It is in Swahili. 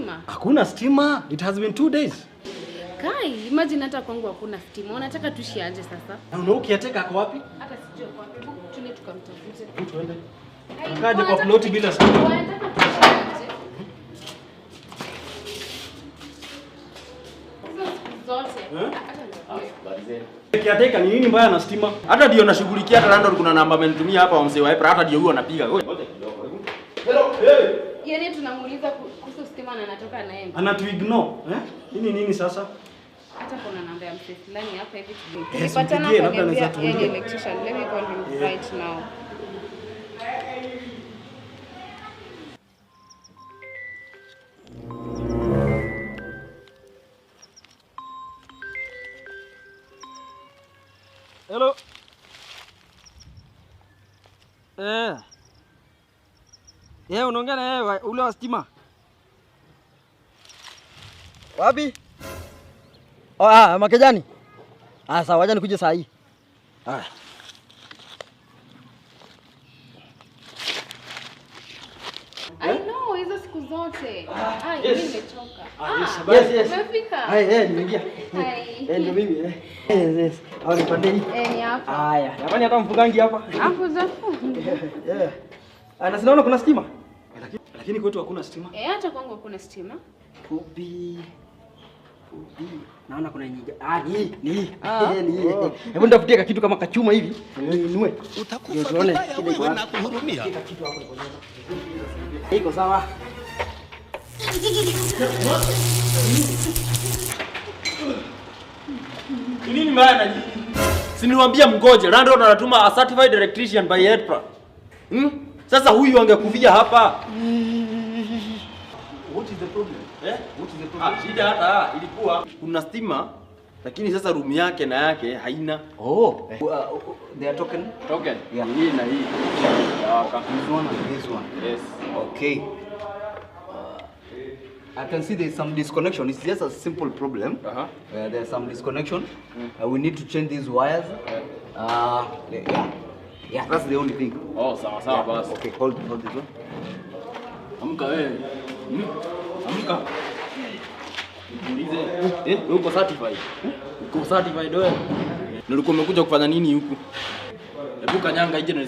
stima? Hakuna stima. It has been 2 days. Kai, imagine hata kwangu hakuna stima. Unataka tushiaje sasa? Na ukiateka ako wapi? Hata sijui kwa wapi. Tune tukamtafute. Tuende. Kaje kwa plot bila stima. Unataka tushiaje? Zote. Kiateka ni nini mbaya na stima? Hata ndio nashughulikia hata landlord kuna namba amenitumia hapa mzee wa April hata ndio huyo anapiga. Hello. Hey. Yeye tunamuuliza kuhusu stima na anatoka anaenda. Anatu-ignore. Nini sasa? Hata kuna namba ya mzee fulani hapa hivi Yes, tulipatana mpigie, kwa labda anaweza tuongea. electrician. Let me call him right now. Hello. Unaongea na yeye ule wa stima? Wapi? Makejani. Sawa, wacha nikuje saa hii. I know hizo siku zote. Mimi nimechoka. Yes. Umefika? Nimeingia. Ndio mimi. Yes. Au nipande hii? Ni hapa. Haya, jamani hata mfugangi hapa. Hapo zafu. Na sinaona kuna stima? Lakini kwetu hakuna stima. Hata kwangu hakuna stima. Pubi. Naona kuna nyingi. Ni hii. Hebu ndafutie kitu kama kachuma hivi. Niinue. Utakufa vibaya wewe na kuhurumia. Iko sawa. Nini mbaya na nyinyi? Si niliwaambia mgoje. Landlord anatuma a certified electrician by April. Sasa huyu angekufia hapa. What is the problem? What is the problem? Shida hata ilikuwa kuna stima lakini sasa room yake na yake haina. They are token? Token. Yeah. Hii na hii. This one and this one. Yes. Okay. I can see there is some disconnection. It's just a simple problem. There's some disconnection. We need to change these wires. Yeah, that's the only thing. Sawa basi. Okay, hold this one. Amka wewe. Amka. Niulize. Uko certified? Uko certified wewe? Nilikuwa umekuja kufanya nini huku? Hebu kanyanga ije na